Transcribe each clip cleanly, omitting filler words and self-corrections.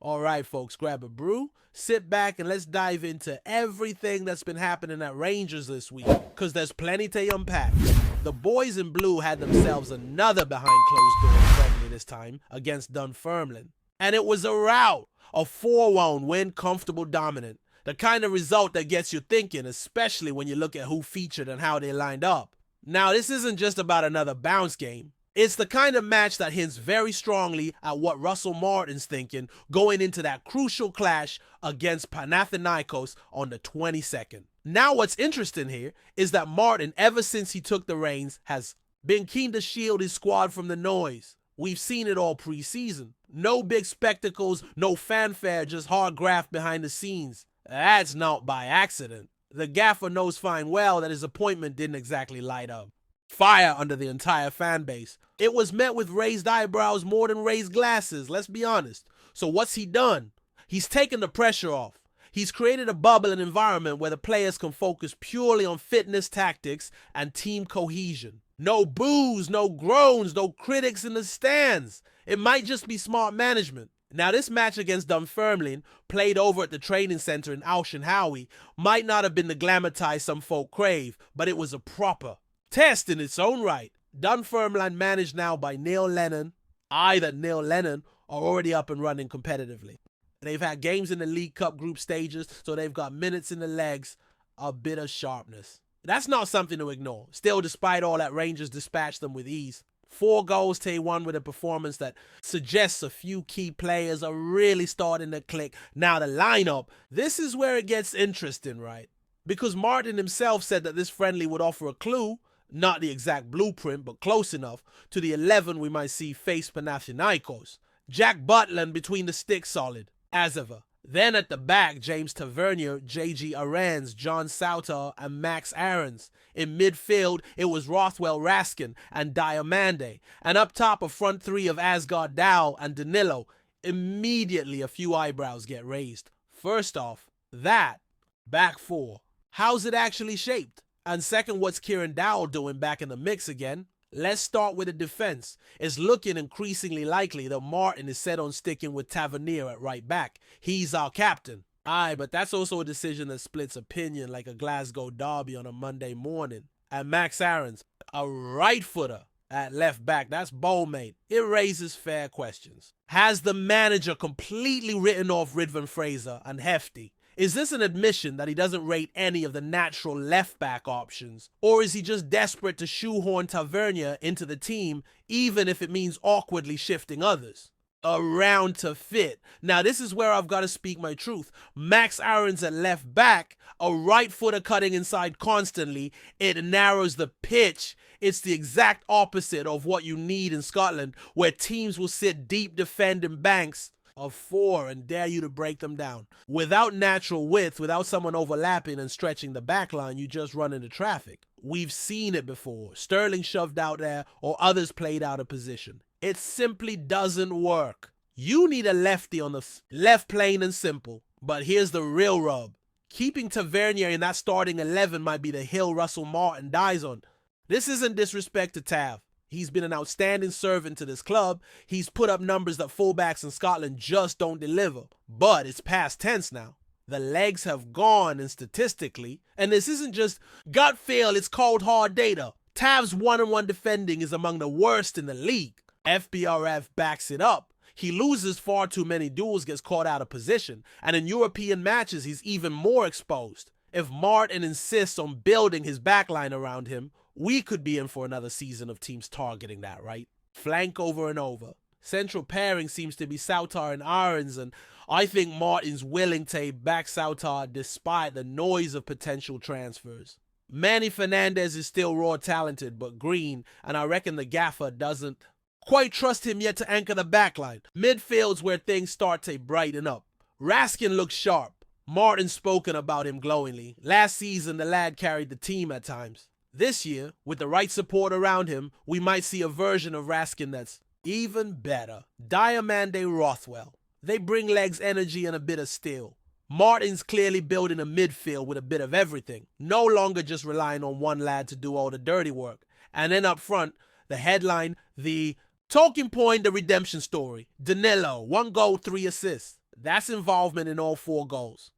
All right, folks, grab a brew, sit back, and let's dive into everything that's been happening at Rangers this week, because there's plenty to unpack. The boys in blue had themselves another behind-closed-doors friendly this time against Dunfermline, and it was a rout, a 4-1 win, comfortable, dominant. The kind of result that gets you thinking, especially when you look at who featured and how they lined up. Now, this isn't just about another bounce game. It's the kind of match that hints very strongly at what Russell Martin's thinking going into that crucial clash against Panathinaikos on the 22nd. Now, what's interesting here is that Martin, ever since he took the reins, has been keen to shield his squad from the noise. We've seen it all preseason. No big spectacles, no fanfare, just hard graft behind the scenes. That's not by accident. The gaffer knows fine well that his appointment didn't exactly light up fire under the entire fan base. It was met with raised eyebrows more than raised glasses, let's be honest. So what's he done? He's taken the pressure off. He's created a bubble and environment where the players can focus purely on fitness, tactics, and team cohesion. No boos, no groans, no critics in the stands. It might just be smart management. Now, this match against Dunfermline, played over at the training center in Alshinhowie, might not have been the glamorized some folk crave, but it was a proper test in its own right. Dunfermline managed now by Neil Lennon. That Neil Lennon are already up and running competitively. They've had games in the League Cup group stages, so they've got minutes in the legs, a bit of sharpness. That's not something to ignore. Still, despite all that, Rangers dispatched them with ease. 4 goals to 1 with a performance that suggests a few key players are really starting to click. Now the lineup, this is where it gets interesting, right? Because Martin himself said that this friendly would offer a clue, not the exact blueprint, but close enough, to the 11 we might see face Panathinaikos. Jack Butland between the sticks solid, as ever. Then at the back, James Tavernier, J.G. Arends, John Sauter, and Max Aarons. In midfield, it was Rothwell Raskin and Diamande. And up top, a front three of Asgard Dow and Danilo. Immediately, a few eyebrows get raised. First off, that back four. How's it actually shaped? And second, what's Kieran Dowell doing back in the mix again? Let's start with the defense. It's looking increasingly likely that Martin is set on sticking with Tavernier at right back. He's our captain. But that's also a decision that splits opinion like a Glasgow derby on a Monday morning. And Max Aarons, a right footer at left back, that's Bowmate. It raises fair questions. Has the manager completely written off Ridvan Fraser and Hefty? Is this an admission that he doesn't rate any of the natural left-back options? Or is he just desperate to shoehorn Tavernier into the team, even if it means awkwardly shifting others? Around to fit. Now, this is where I've got to speak my truth. Max Aarons at left back, a right footer cutting inside constantly, it narrows the pitch. It's the exact opposite of what you need in Scotland, where teams will sit deep defending banks of 4 and dare you to break them down. Without natural width, without someone overlapping and stretching the back line, you just run into traffic. We've seen it before. Sterling shoved out there or others played out of position. It simply doesn't work. You need a lefty on the left, plain and simple. But here's the real rub. Keeping Tavernier in that starting 11 might be the hill Russell Martin dies on. This isn't disrespect to Tav. He's been an outstanding servant to this club. He's put up numbers that fullbacks in Scotland just don't deliver. But it's past tense now. The legs have gone, and statistically, and this isn't just gut feel, it's cold hard data. Tav's 1-on-1 defending is among the worst in the league. FBRF backs it up. He loses far too many duels, gets caught out of position, and in European matches he's even more exposed. If Martin insists on building his backline around him, we could be in for another season of teams targeting that, right? Flank over and over. Central pairing seems to be Sauter and Aarons, and I think Martin's willing to back Sauter despite the noise of potential transfers. Manny Fernandez is still raw talented, but green, and I reckon the gaffer doesn't quite trust him yet to anchor the backline. Midfield's where things start to brighten up. Raskin looks sharp. Martin's spoken about him glowingly. Last season, the lad carried the team at times. This year, with the right support around him, we might see a version of Raskin that's even better. Diamande Rothwell. They bring legs, energy, and a bit of steel. Martin's clearly building a midfield with a bit of everything. No longer just relying on one lad to do all the dirty work. And then up front, the headline, the talking point, the redemption story. Danilo, 1 goal, 3 assists. That's involvement in all 4 goals.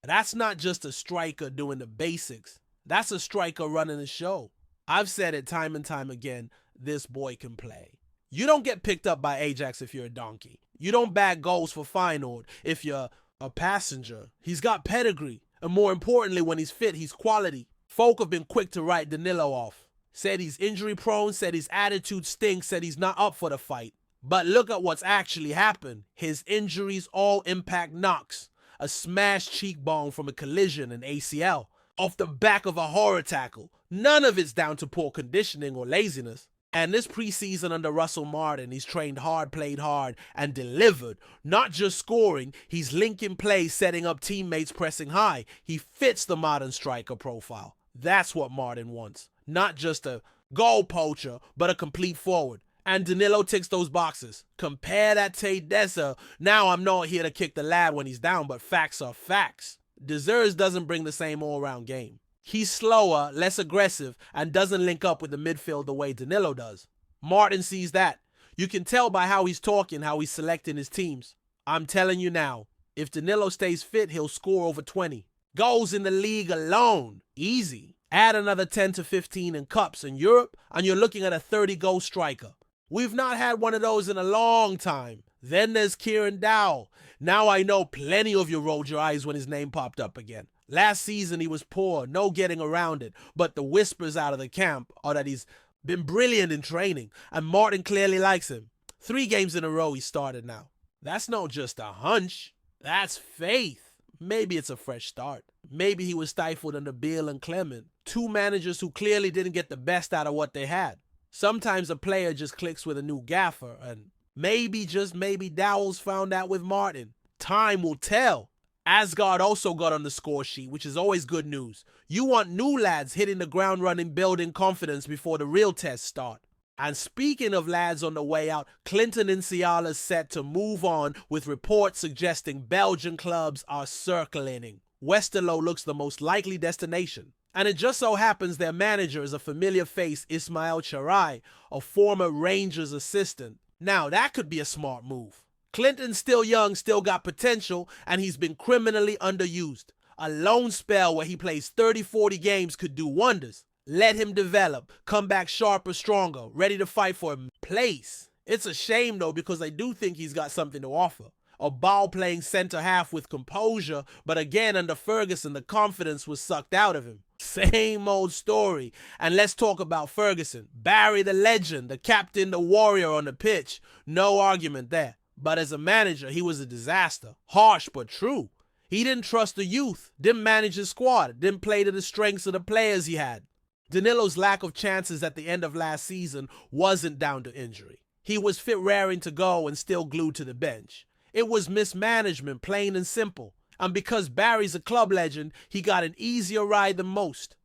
That's not just a striker doing the basics. That's a striker running the show. I've said it time and time again, this boy can play. You don't get picked up by Ajax if you're a donkey. You don't bag goals for Feyenoord if you're a passenger. He's got pedigree. And more importantly, when he's fit, he's quality. Folk have been quick to write Danilo off. Said he's injury prone, said his attitude stinks, said he's not up for the fight. But look at what's actually happened. His injuries all impact knocks. A smashed cheekbone from a collision in ACL. Off the back of a horror tackle. None of it's down to poor conditioning or laziness. And this preseason under Russell Martin, he's trained hard, played hard, and delivered. Not just scoring, he's linking plays, setting up teammates pressing high. He fits the modern striker profile. That's what Martin wants. Not just a goal poacher, but a complete forward. And Danilo ticks those boxes. Compare that to Deza. Now I'm not here to kick the lad when he's down, but facts are facts. Deserves doesn't bring the same all-round game. He's slower, less aggressive, and doesn't link up with the midfield the way Danilo does. Martin sees that. You can tell by how he's talking, how he's selecting his teams. I'm telling you now, if Danilo stays fit, he'll score over 20. Goals in the league alone. Easy. Add another 10 to 15 in cups in Europe, and you're looking at a 30-goal striker. We've not had one of those in a long time. Then there's Kieran Dowell. Now I know plenty of you rolled your eyes when his name popped up again. Last season he was poor, no getting around it, but the whispers out of the camp are that he's been brilliant in training, and Martin clearly likes him. 3 games in a row he started now. That's not just a hunch, that's faith. Maybe it's a fresh start. Maybe he was stifled under Beale and Clement, 2 managers who clearly didn't get the best out of what they had. Sometimes a player just clicks with a new gaffer, and maybe, just maybe, Dowell's found out with Martin. Time will tell. Asgard also got on the score sheet, which is always good news. You want new lads hitting the ground running, building confidence before the real tests start. And speaking of lads on the way out, Clinton Insiala's set to move on, with reports suggesting Belgian clubs are circling. Westerlo looks the most likely destination. And it just so happens their manager is a familiar face, Ismail Charai, a former Rangers assistant. Now that could be a smart move. Clinton's still young, still got potential, and he's been criminally underused. A loan spell where he plays 30-40 games could do wonders. Let him develop, come back sharper, stronger, ready to fight for a place. It's a shame though, because I do think he's got something to offer. A ball-playing center half with composure, but again under Ferguson the confidence was sucked out of him. Same old story. And let's talk about Ferguson. Barry the legend, the captain, the warrior on the pitch. No argument there. But as a manager, he was a disaster. Harsh but true. He didn't trust the youth, didn't manage his squad, didn't play to the strengths of the players he had. Danilo's lack of chances at the end of last season wasn't down to injury. He was fit raring to go and still glued to the bench. It was mismanagement, plain and simple. And because Barry's a club legend, he got an easier ride than most.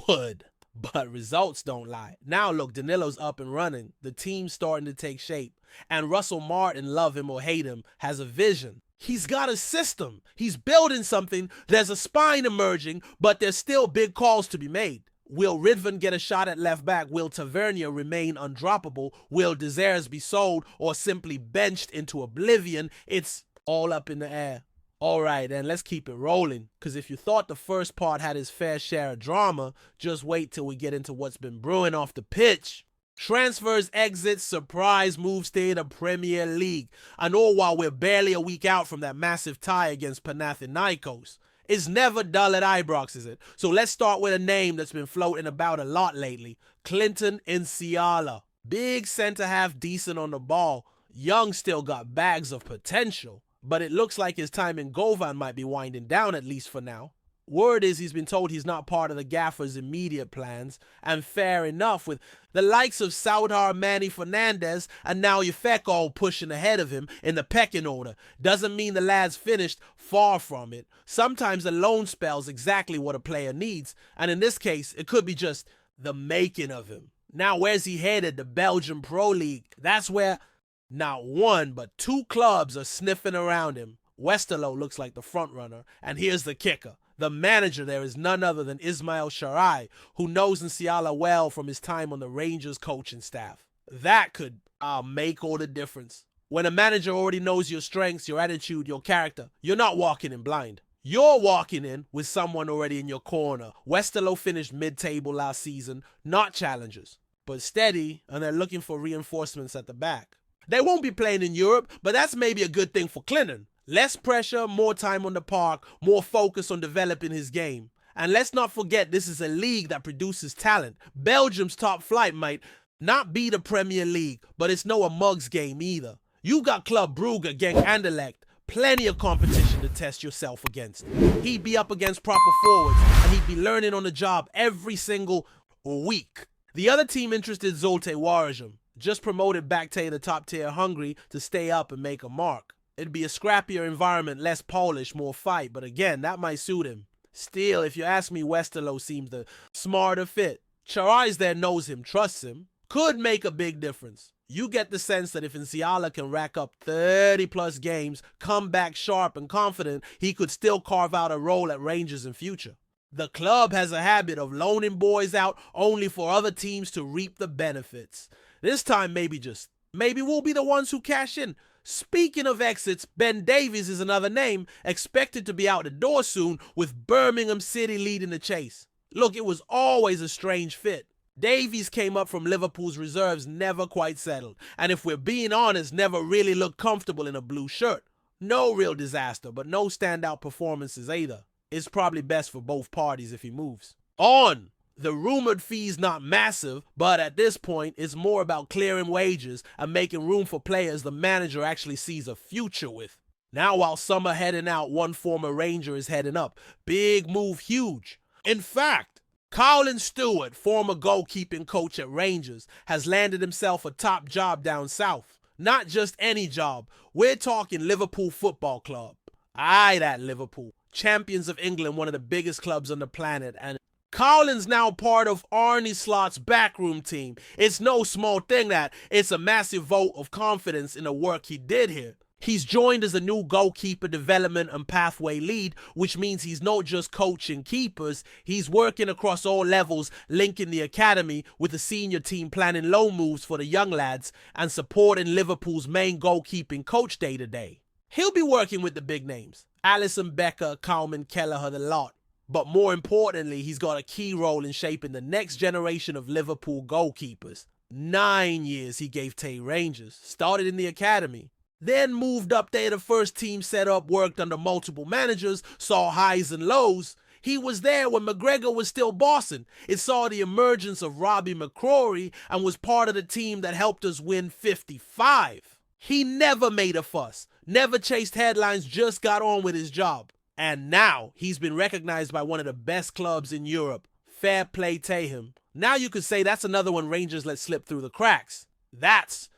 Would. But results don't lie. Now look, Danilo's up and running. The team's starting to take shape. And Russell Martin, love him or hate him, has a vision. He's got a system. He's building something. There's a spine emerging, but there's still big calls to be made. Will Ridvan get a shot at left back? Will Tavernier remain undroppable? Will Desires be sold or simply benched into oblivion? It's all up in the air. Alright, then let's keep it rolling. Because if you thought the first part had his fair share of drama, just wait till we get into what's been brewing off the pitch. Transfers, exits, surprise moves to the Premier League. And all while we're barely a week out from that massive tie against Panathinaikos. It's never dull at Ibrox, is it? So let's start with a name that's been floating about a lot lately. Clinton Insiala. Big centre half, decent on the ball. Young still got bags of potential. But it looks like his time in Govan might be winding down, at least for now. Word is he's been told he's not part of the gaffer's immediate plans, and fair enough, with the likes of Saudar, Manny Fernandez, and now Yefeko pushing ahead of him in the pecking order. Doesn't mean the lad's finished, far from it. Sometimes a loan spell's exactly what a player needs, and in this case, it could be just the making of him. Now where's he headed? The Belgian Pro League. That's where not one, but 2 clubs are sniffing around him. Westerlo looks like the front runner, and here's the kicker. The manager there is none other than Ismail Charai, who knows Nsiala well from his time on the Rangers coaching staff. That could make all the difference. When a manager already knows your strengths, your attitude, your character, you're not walking in blind. You're walking in with someone already in your corner. Westerlo finished mid-table last season, not challengers, but steady, and they're looking for reinforcements at the back. They won't be playing in Europe, but that's maybe a good thing for Clinton. Less pressure, more time on the park, more focus on developing his game. And let's not forget, this is a league that produces talent. Belgium's top flight might not be the Premier League, but it's no a mugs game either. You got Club Brugge, Genk Anderlecht, plenty of competition to test yourself against. He'd be up against proper forwards, and he'd be learning on the job every single week. The other team interested Zulte Waregem, just promoted back to the top tier Hungary to stay up and make a mark. It'd be a scrappier environment, less Polish, more fight, but again, that might suit him. Still, if you ask me, Westerlo seems the smarter fit. Charais there knows him, trusts him, could make a big difference. You get the sense that if Nsiala can rack up 30-plus games, come back sharp and confident, he could still carve out a role at Rangers in future. The club has a habit of loaning boys out only for other teams to reap the benefits. This time, maybe we'll be the ones who cash in. Speaking of exits, Ben Davies is another name, expected to be out the door soon, with Birmingham City leading the chase. Look, it was always a strange fit. Davies came up from Liverpool's reserves, never quite settled, and if we're being honest, never really looked comfortable in a blue shirt. No real disaster, but no standout performances either. It's probably best for both parties if he moves. On! The rumored fee's not massive, but at this point, it's more about clearing wages and making room for players the manager actually sees a future with. Now while some are heading out, one former Ranger is heading up. Big move, huge. In fact, Colin Stewart, former goalkeeping coach at Rangers, has landed himself a top job down south. Not just any job. We're talking Liverpool Football Club. Aye, that Liverpool. Champions of England, one of the biggest clubs on the planet. And Colin's now part of Arne Slot's backroom team. It's no small thing that. It's a massive vote of confidence in the work he did here. He's joined as a new goalkeeper development and pathway lead, which means he's not just coaching keepers, he's working across all levels, linking the academy with the senior team, planning loan moves for the young lads and supporting Liverpool's main goalkeeping coach day to day. He'll be working with the big names, Alisson Becker, Kalman, Kelleher, the lot. But more importantly, he's got a key role in shaping the next generation of Liverpool goalkeepers. 9 years he gave Tay Rangers, started in the academy. Then moved up there, the first team set up, worked under multiple managers, saw highs and lows. He was there when McGregor was still bossing. It saw the emergence of Robbie McCrory and was part of the team that helped us win 55. He never made a fuss, never chased headlines, just got on with his job. And now he's been recognized by one of the best clubs in Europe. Fair play to him. Now you could say that's another one Rangers let slip through the cracks. That's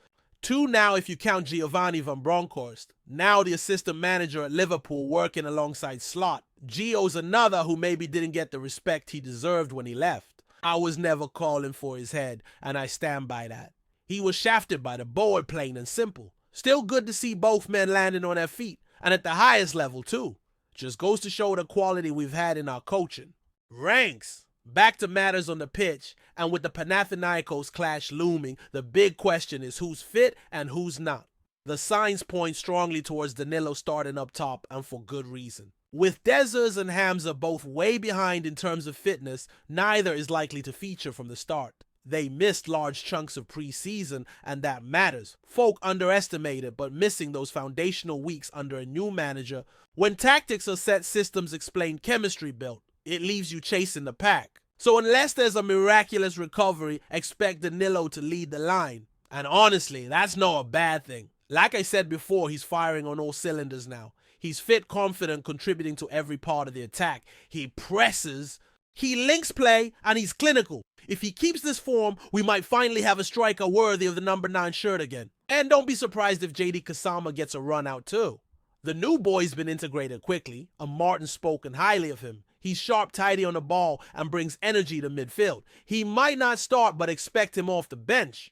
2 now if you count Giovanni van Bronckhorst, now the assistant manager at Liverpool working alongside Slot. Gio's another who maybe didn't get the respect he deserved when he left. I was never calling for his head, and I stand by that. He was shafted by the board, plain and simple. Still good to see both men landing on their feet, and at the highest level too. Just goes to show the quality we've had in our coaching. Ranks. Back to matters on the pitch, and with the Panathinaikos clash looming, the big question is who's fit and who's not. The signs point strongly towards Danilo starting up top, and for good reason. With Dezers and Hamza both way behind in terms of fitness, neither is likely to feature from the start. They missed large chunks of preseason, and that matters. Folk underestimate it, but missing those foundational weeks under a new manager. When tactics are set, systems explain, chemistry built. It leaves you chasing the pack. So unless there's a miraculous recovery, expect Danilo to lead the line. And honestly, that's not a bad thing. Like I said before, he's firing on all cylinders now. He's fit, confident, contributing to every part of the attack. He presses, he links play, and he's clinical. If he keeps this form, we might finally have a striker worthy of the number 9 shirt again. And don't be surprised if JD Kasama gets a run out too. The new boy's been integrated quickly, and Martin's spoken highly of him. He's sharp, tidy on the ball, and brings energy to midfield. He might not start, but expect him off the bench.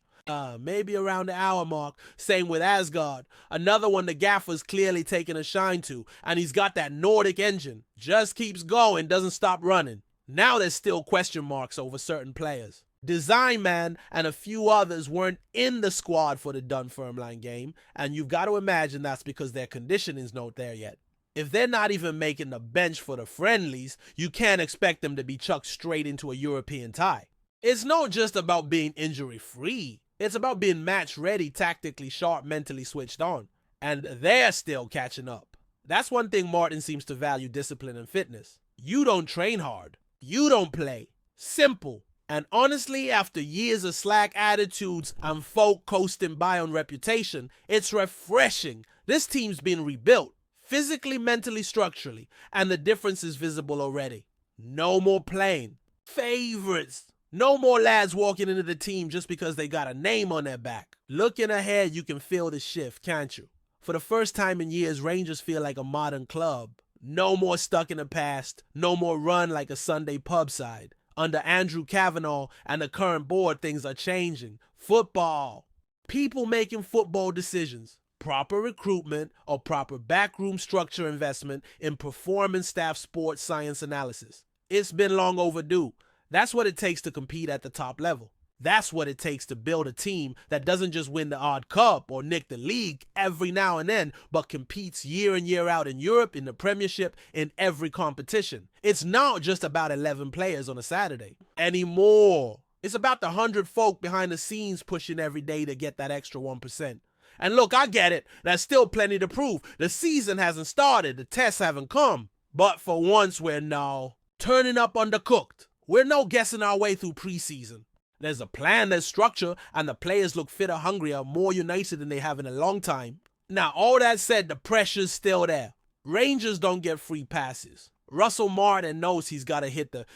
Maybe around the hour mark. Same with Asgard. Another one the gaffer's clearly taking a shine to, and he's got that Nordic engine. Just keeps going, doesn't stop running. Now there's still question marks over certain players. Design Man and a few others weren't in the squad for the Dunfermline game, and you've got to imagine that's because their conditioning's not there yet. If they're not even making the bench for the friendlies, you can't expect them to be chucked straight into a European tie. It's not just about being injury-free. It's about being match-ready, tactically sharp, mentally switched on. And they're still catching up. That's one thing Martin seems to value: discipline and fitness. You don't train hard. You don't play. Simple. And honestly, after years of slack attitudes and folk coasting by on reputation, it's refreshing. This team's been rebuilt, physically, mentally, structurally, and the difference is visible already. No more playing favorites. No more lads walking into the team just because they got a name on their back. Looking ahead, you can feel the shift, can't you? For the first time in years, Rangers feel like a modern club. No more stuck in the past. No more run like a Sunday pub side. Under Andrew Kavanagh and the current board, things are changing. Football. People making football decisions. Proper recruitment or proper backroom structure investment in performance staff sports science analysis. It's been long overdue. That's what it takes to compete at the top level. That's what it takes to build a team that doesn't just win the odd cup or nick the league every now and then, but competes year in, year out in Europe, in the Premiership, in every competition. It's not just about 11 players on a Saturday anymore. It's about the 100 folk behind the scenes pushing every day to get that extra 1%. And look, I get it. There's still plenty to prove. The season hasn't started. The tests haven't come. But for once, we're now turning up undercooked. We're no guessing our way through preseason. There's a plan, there's structure, and the players look fitter, hungrier, more united than they have in a long time. Now, all that said, the pressure's still there. Rangers don't get free passes. Russell Martin knows he's got to hit the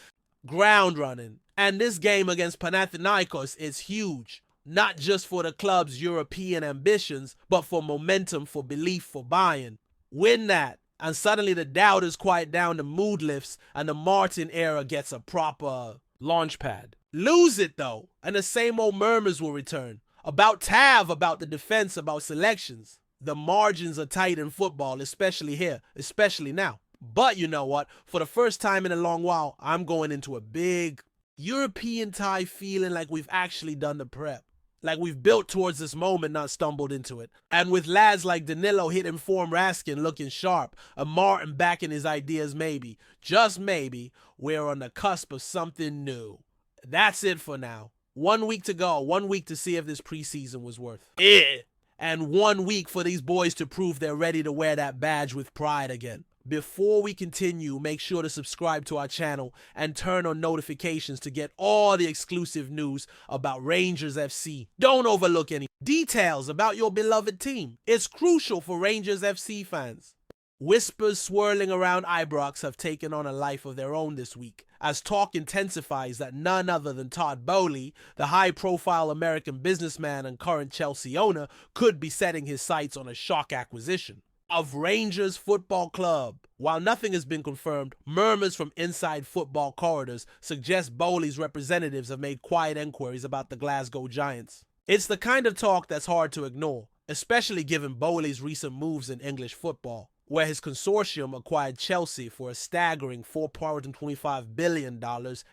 ground running. And this game against Panathinaikos is huge. Not just for the club's European ambitions, but for momentum, for belief, for buy-in. Win that, and suddenly the doubters quiet down, the mood lifts, and the Martin era gets a proper launch pad. Lose it, though, and the same old murmurs will return. About Tav, about the defense, about selections. The margins are tight in football, especially here, especially now. But you know what? For the first time in a long while, I'm going into a big European tie feeling like we've actually done the prep. Like we've built towards this moment, not stumbled into it. And with lads like Danilo hitting form Raskin looking sharp, a Martin backing his ideas maybe, just maybe, we're on the cusp of something new. That's it for now. 1 week to go, 1 week to see if this preseason was worth it. And 1 week for these boys to prove they're ready to wear that badge with pride again. Before we continue, make sure to subscribe to our channel and turn on notifications to get all the exclusive news about Rangers FC. Don't overlook any details about your beloved team. It's crucial for Rangers FC fans. Whispers swirling around Ibrox have taken on a life of their own this week, as talk intensifies that none other than Todd Boehly, the high-profile American businessman and current Chelsea owner, could be setting his sights on a shock acquisition of Rangers Football Club. While nothing has been confirmed, murmurs from inside football corridors suggest Boehly's representatives have made quiet inquiries about the Glasgow Giants. It's the kind of talk that's hard to ignore, especially given Boehly's recent moves in English football, where his consortium acquired Chelsea for a staggering $4.25 billion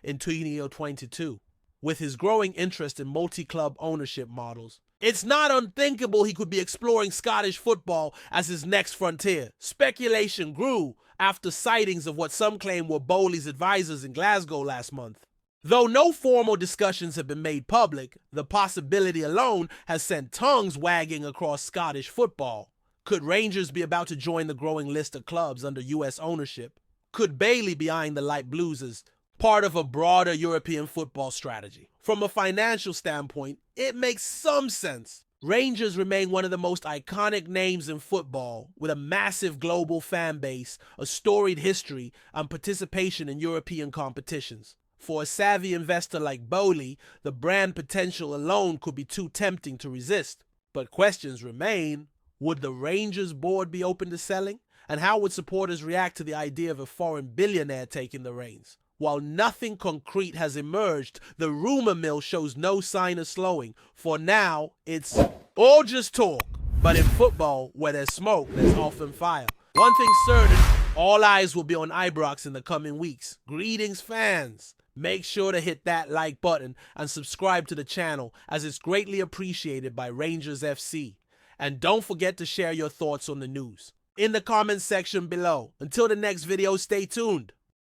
in 2022. With his growing interest in multi-club ownership models, it's not unthinkable he could be exploring Scottish football as his next frontier. Speculation grew after sightings of what some claim were Boehly's advisors in Glasgow last month. Though no formal discussions have been made public, the possibility alone has sent tongues wagging across Scottish football. Could Rangers be about to join the growing list of clubs under US ownership? Could Boehly be eyeing the Light Blues as part of a broader European football strategy? From a financial standpoint, it makes some sense. Rangers remain one of the most iconic names in football, with a massive global fan base, a storied history, and participation in European competitions. For a savvy investor like Boehly, the brand potential alone could be too tempting to resist. But questions remain. Would the Rangers board be open to selling? And how would supporters react to the idea of a foreign billionaire taking the reins? While nothing concrete has emerged, the rumor mill shows no sign of slowing. For now, it's all just talk. But in football, where there's smoke, there's often fire. One thing's certain, all eyes will be on Ibrox in the coming weeks. Greetings, fans. Make sure to hit that like button and subscribe to the channel, as it's greatly appreciated by Rangers FC. And don't forget to share your thoughts on the news in the comments section below. Until the next video, stay tuned.